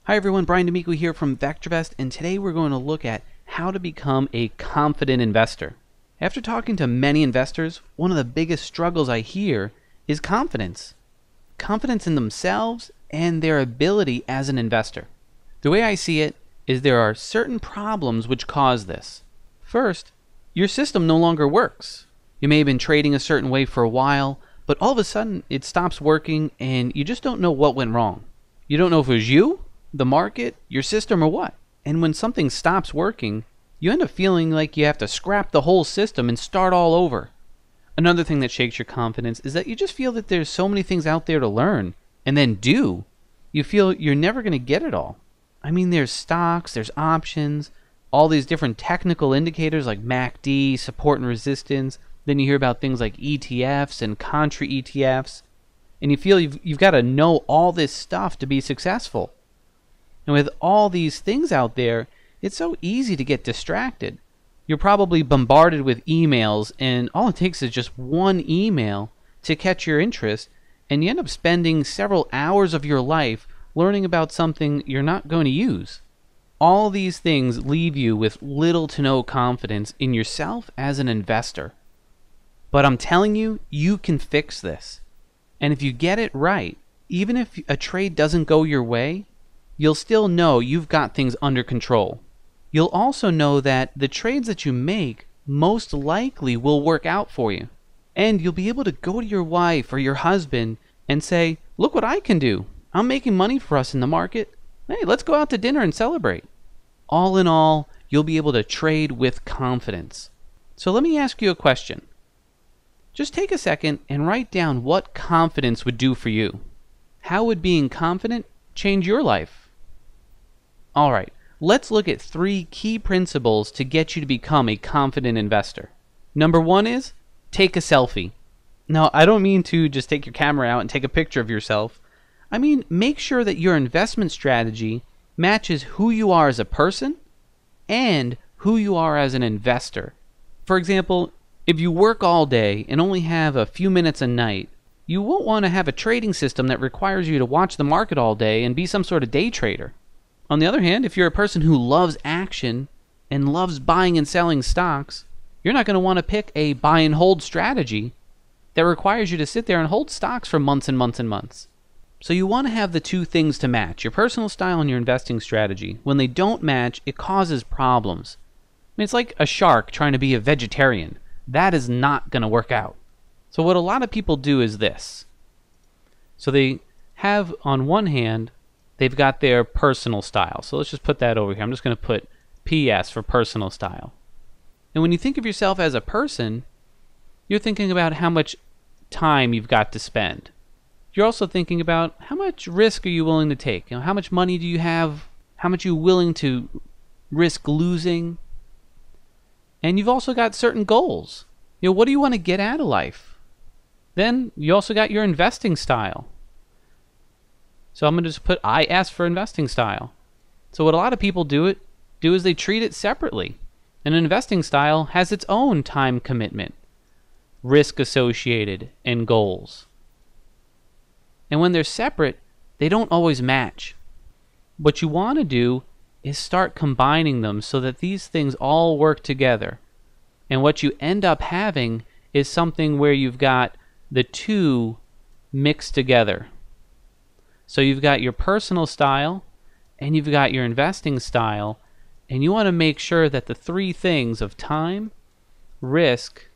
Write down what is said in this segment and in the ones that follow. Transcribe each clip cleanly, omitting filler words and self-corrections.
Hi everyone, Brian D'Amico here from VectorVest, and today we're going to look at how to become a confident investor. After talking to many investors, one of the biggest struggles I hear is confidence. Confidence in themselves and their ability as an investor. The way I see it is there are certain problems which cause this. First, your system no longer works. You may have been trading a certain way for a while, but all of a sudden it stops working and you just don't know what went wrong. You don't know if it was you, the market, your system, or what. And when something stops working, you end up feeling like you have to scrap the whole system and start all over. Another thing that shakes your confidence is that you just feel that there's so many things out there to learn and then do. You feel you're never going to get it all. I mean, there's stocks, there's options, all these different technical indicators like MACD, support and resistance. Then you hear about things like ETFs and contra ETFs. And you feel you've got to know all this stuff to be successful. And with all these things out there, it's so easy to get distracted. You're probably bombarded with emails, and all it takes is just one email to catch your interest, and you end up spending several hours of your life learning about something you're not going to use. All these things leave you with little to no confidence in yourself as an investor. But I'm telling you, you can fix this. And if you get it right, even if a trade doesn't go your way, you'll still know you've got things under control. You'll also know that the trades that you make most likely will work out for you. And you'll be able to go to your wife or your husband and say, look what I can do. I'm making money for us in the market. Hey, let's go out to dinner and celebrate. All in all, you'll be able to trade with confidence. So let me ask you a question. Just take a second and write down what confidence would do for you. How would being confident change your life? All right, let's look at 3 key principles to get you to become a confident investor. Number 1 is take a selfie. Now, I don't mean to just take your camera out and take a picture of yourself. I mean, make sure that your investment strategy matches who you are as a person and who you are as an investor. For example, if you work all day and only have a few minutes a night, you won't want to have a trading system that requires you to watch the market all day and be some sort of day trader. On the other hand, if you're a person who loves action and loves buying and selling stocks, you're not going to want to pick a buy and hold strategy that requires you to sit there and hold stocks for months and months and months. So you want to have the 2 things to match, your personal style and your investing strategy. When they don't match, it causes problems. I mean, it's like a shark trying to be a vegetarian. That is not going to work out. So what a lot of people do is this. So they have, on one hand, they've got their personal style. So let's just put that over here. I'm just going to put PS for personal style. And when you think of yourself as a person, you're thinking about how much time you've got to spend. You're also thinking about how much risk are you willing to take? How much money do you have? How much are you willing to risk losing? And you've also got certain goals. What do you want to get out of life? Then you also got your investing style. So I'm going to just put IS for investing style. So what a lot of people do is they treat it separately. An investing style has its own time commitment, risk associated, and goals. And when they're separate, they don't always match. What you want to do is start combining them so that these things all work together. And what you end up having is something where you've got the 2 mixed together. So you've got your personal style and you've got your investing style, and you want to make sure that the 3 things of time, risk,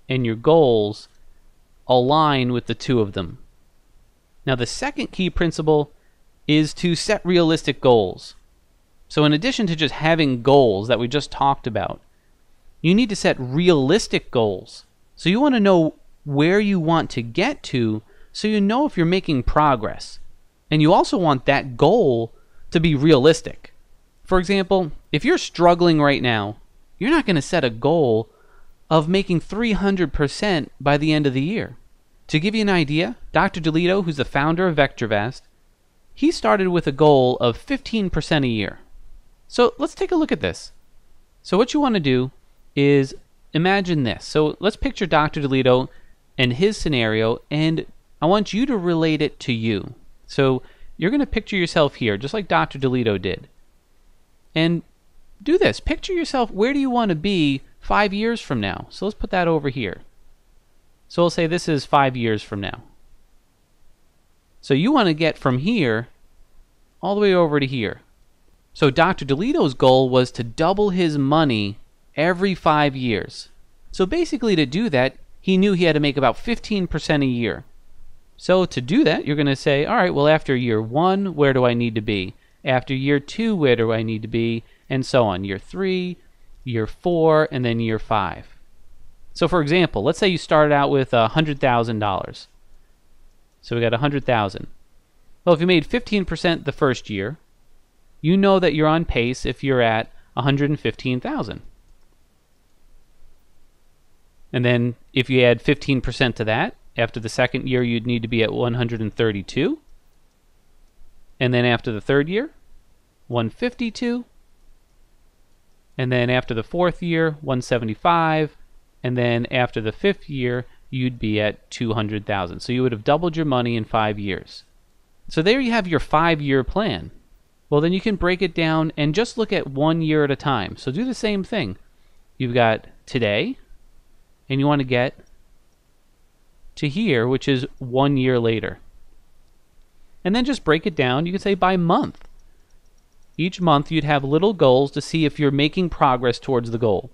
and your goals align with the 2 of them. Now the second key principle is to set realistic goals. So in addition to just having goals that we just talked about, you need to set realistic goals. So you want to know where you want to get to so you know if you're making progress. And you also want that goal to be realistic. For example, if you're struggling right now, you're not going to set a goal of making 300% by the end of the year. To give you an idea, Dr. DeLito, who's the founder of VectorVest, he started with a goal of 15% a year. So let's take a look at this. So what you want to do is imagine this. So let's picture Dr. DeLito and his scenario, and I want you to relate it to you. So you're going to picture yourself here, just like Dr. Dolittle did. And do this. Picture yourself, where do you want to be 5 years from now? So let's put that over here. So we'll say this is 5 years from now. So you want to get from here all the way over to here. So Dr. Dolittle's goal was to double his money every 5 years. So basically to do that, he knew he had to make about 15% a year. So to do that, you're going to say, all right, well, after year 1, where do I need to be? After year 2, where do I need to be? And so on. Year 3, year 4, and then year 5. So for example, let's say you started out with $100,000. So we got $100,000. Well, if you made 15% the first year, you know that you're on pace if you're at $115,000. And then if you add 15% to that, after the second year you'd need to be at $132. And then after the third year, $152. And then after the fourth year, $175. And then after the fifth year, you'd be at $200,000. So you would have doubled your money in 5 years. So there you have your 5-year plan. Well, then you can break it down and just look at 1 year at a time. So do the same thing. You've got today, and you want to get to here, which is 1 year later. And then just break it down. You could say by month. Each month you'd have little goals to see if you're making progress towards the goal.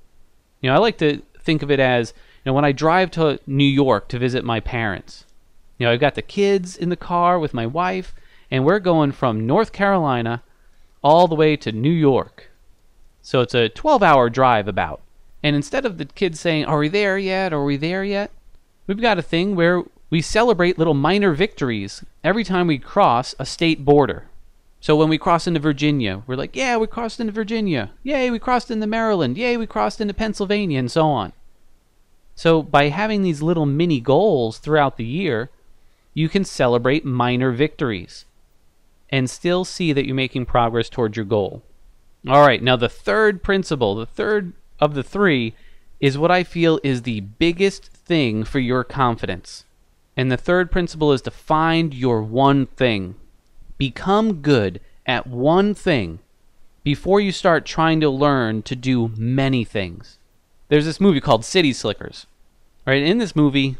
You know, I like to think of it as, you know, when I drive to New York to visit my parents, you know, I've got the kids in the car with my wife, and we're going from North Carolina all the way to New York. So it's a 12-hour drive about. And instead of the kids saying, are we there yet? Are we there yet? We've got a thing where we celebrate little minor victories every time we cross a state border. So when we cross into Virginia, we're like, yeah, we crossed into Virginia. Yay, we crossed into Maryland. Yay, we crossed into Pennsylvania, and so on. So by having these little mini goals throughout the year, you can celebrate minor victories and still see that you're making progress towards your goal. All right, now the third principle, the third of the three, is what I feel is the biggest thing for your confidence. And the third principle is to find your one thing. Become good at one thing before you start trying to learn to do many things. There's this movie called City Slickers. Right? In this movie,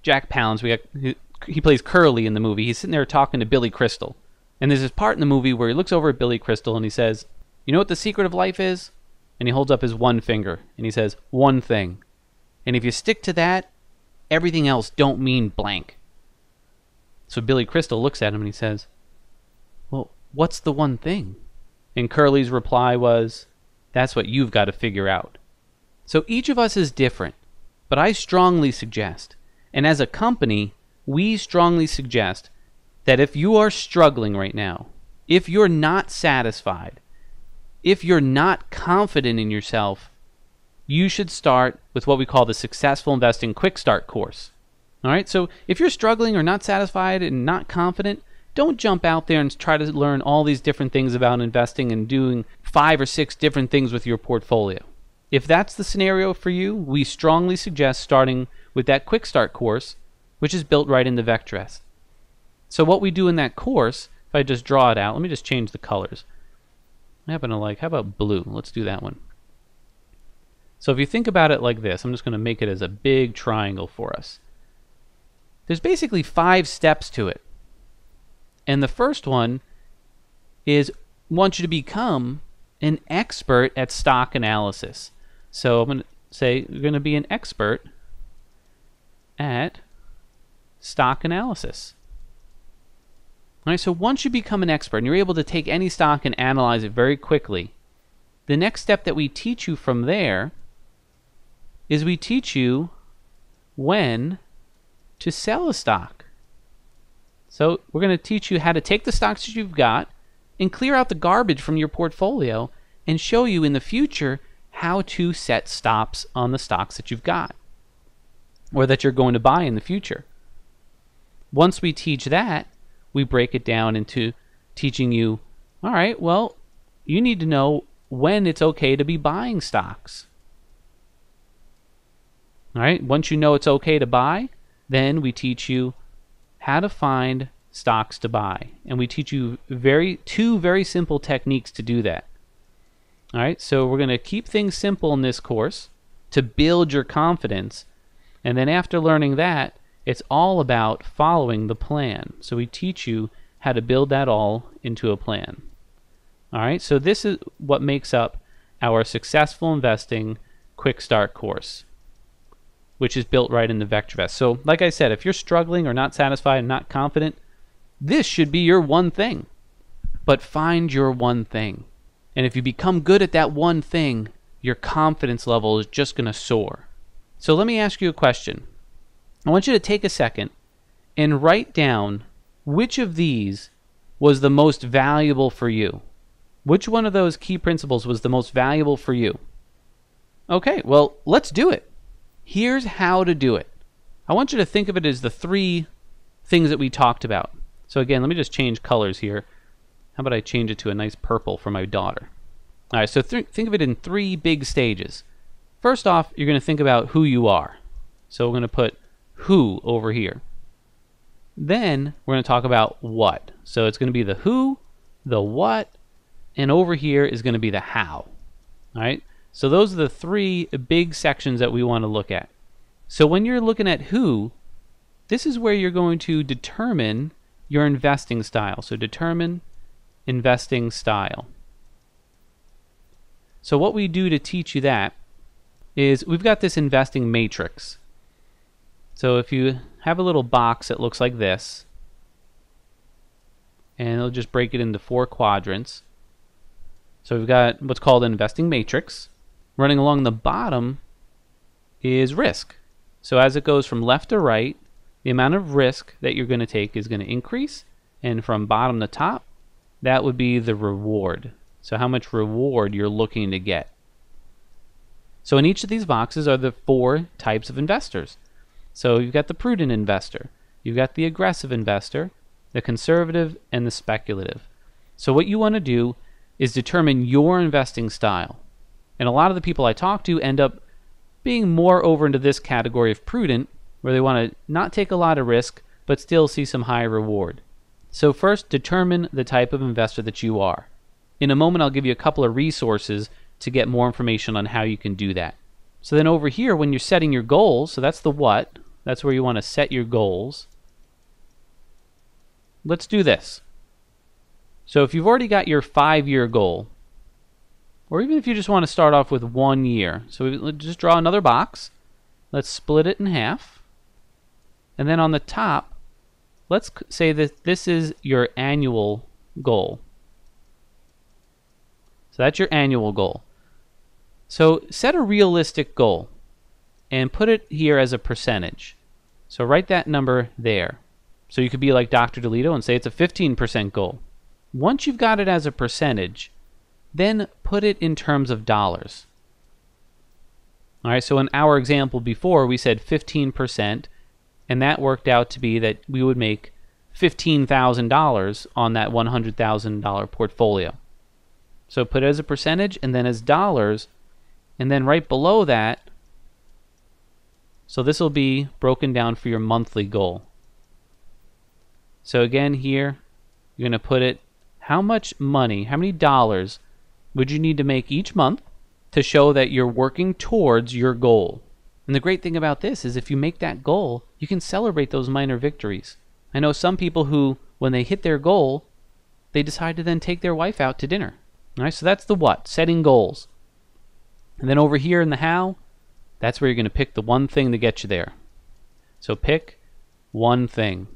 Jack Palance, he plays Curly in the movie. He's sitting there talking to Billy Crystal. And there's this part in the movie where he looks over at Billy Crystal and he says, you know what the secret of life is? And he holds up his one finger and he says, one thing. And if you stick to that, everything else don't mean blank. So Billy Crystal looks at him and he says, well, what's the one thing? And Curly's reply was, that's what you've got to figure out. So each of us is different, but I strongly suggest, and as a company, we strongly suggest that if you are struggling right now, if you're not satisfied, if you're not confident in yourself, you should start with what we call the Successful Investing Quick Start course. All right, so if you're struggling or not satisfied and not confident, don't jump out there and try to learn all these different things about investing and doing 5 or 6 different things with your portfolio. If that's the scenario for you, we strongly suggest starting with that Quick Start course, which is built right into VectorVest. So what we do in that course, if I just draw it out, let me just change the colors. I happen to like, how about blue? Let's do that one. So if you think about it like this, I'm just going to make it as a big triangle for us. There's basically 5 steps to it. And the first one is, I want you to become an expert at stock analysis. So I'm going to say you're going to be an expert at stock analysis. All right, so once you become an expert and you're able to take any stock and analyze it very quickly, the next step that we teach you from there is we teach you when to sell a stock. So we're going to teach you how to take the stocks that you've got and clear out the garbage from your portfolio and show you in the future how to set stops on the stocks that you've got or that you're going to buy in the future. Once we teach that, we break it down into teaching you, all right, well, you need to know when it's okay to be buying stocks. All right, once you know it's okay to buy, then we teach you how to find stocks to buy. And we teach you two very simple techniques to do that. All right, so we're going to keep things simple in this course to build your confidence. And then after learning that, it's all about following the plan. So we teach you how to build that all into a plan. All right, so this is what makes up our Successful Investing Quick Start course, which is built right into VectorVest. So like I said, if you're struggling or not satisfied and not confident, this should be your one thing. But find your one thing. And if you become good at that one thing, your confidence level is just going to soar. So let me ask you a question. I want you to take a second and write down which of these was the most valuable for you. Which one of those key principles was the most valuable for you? Okay, well, let's do it. Here's how to do it. I want you to think of it as the three things that we talked about. So again, let me just change colors here. How about I change it to a nice purple for my daughter? All right, so think of it in three big stages. First off, you're going to think about who you are. So we're going to put who over here. Then we're going to talk about what. So it's going to be the who, the what, and over here is going to be the how. All right? So those are the three big sections that we want to look at. So when you're looking at who, this is where you're going to determine your investing style. So determine investing style. So what we do to teach you that is we've got this investing matrix. So if you have a little box that looks like this, and it'll just break it into 4 quadrants. So we've got what's called an investing matrix. Running along the bottom is risk. So as it goes from left to right, the amount of risk that you're going to take is going to increase, and from bottom to top, that would be the reward. So how much reward you're looking to get. So in each of these boxes are the 4 types of investors. So you've got the prudent investor, you've got the aggressive investor, the conservative, and the speculative. So what you want to do is determine your investing style. And a lot of the people I talk to end up being more over into this category of prudent, where they want to not take a lot of risk, but still see some high reward. So first, determine the type of investor that you are. In a moment, I'll give you a couple of resources to get more information on how you can do that. So then over here, when you're setting your goals, so that's the what, that's where you want to set your goals. Let's do this. So if you've already got your 5-year goal, or even if you just want to start off with 1 year, so let's just draw another box. Let's split it in half. And then on the top, let's say that this is your annual goal. So that's your annual goal. So set a realistic goal and put it here as a percentage. So write that number there. So you could be like Dr. DeLito and say it's a 15% goal. Once you've got it as a percentage, then put it in terms of dollars. All right, so in our example before, we said 15%, and that worked out to be that we would make $15,000 on that $100,000 portfolio. So put it as a percentage and then as dollars, and then right below that, so this will be broken down for your monthly goal. So again here, you're going to put it, how much money, how many dollars would you need to make each month to show that you're working towards your goal? And the great thing about this is if you make that goal, you can celebrate those minor victories. I know some people who, when they hit their goal, they decide to then take their wife out to dinner. All right, so that's the what, setting goals. And then over here in the how, that's where you're going to pick the one thing to get you there. So pick one thing.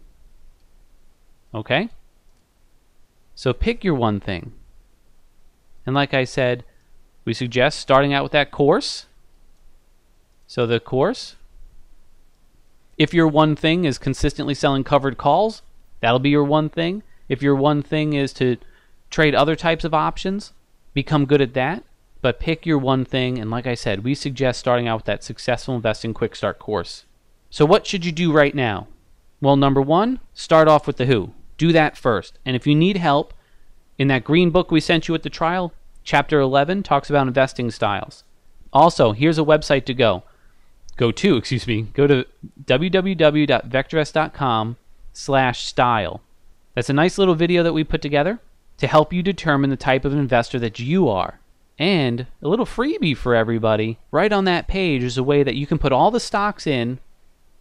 Okay? So pick your one thing. And like I said, we suggest starting out with that course. So the course, if your one thing is consistently selling covered calls, that'll be your one thing. If your one thing is to trade other types of options, become good at that. But pick your one thing, and like I said, we suggest starting out with that Successful Investing Quick Start course. So what should you do right now? Well, number 1, start off with the who. Do that first. And if you need help, in that green book we sent you at the trial, Chapter 11 talks about investing styles. Also, here's a website to go. Go to www.vectorvest.com/style. That's a nice little video that we put together to help you determine the type of investor that you are. And a little freebie for everybody, right on that page is a way that you can put all the stocks in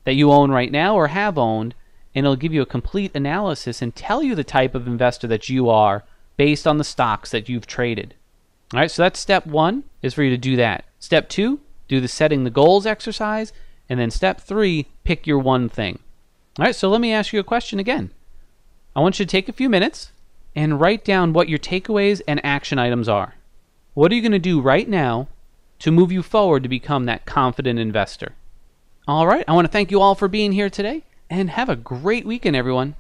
that you own right now or have owned, and it'll give you a complete analysis and tell you the type of investor that you are based on the stocks that you've traded. All right, so that's step 1, is for you to do that. Step 2, do the setting the goals exercise, and then step 3, pick your one thing. All right, so let me ask you a question again. I want you to take a few minutes and write down what your takeaways and action items are. What are you going to do right now to move you forward to become that confident investor? All right, I want to thank you all for being here today, and have a great weekend, everyone.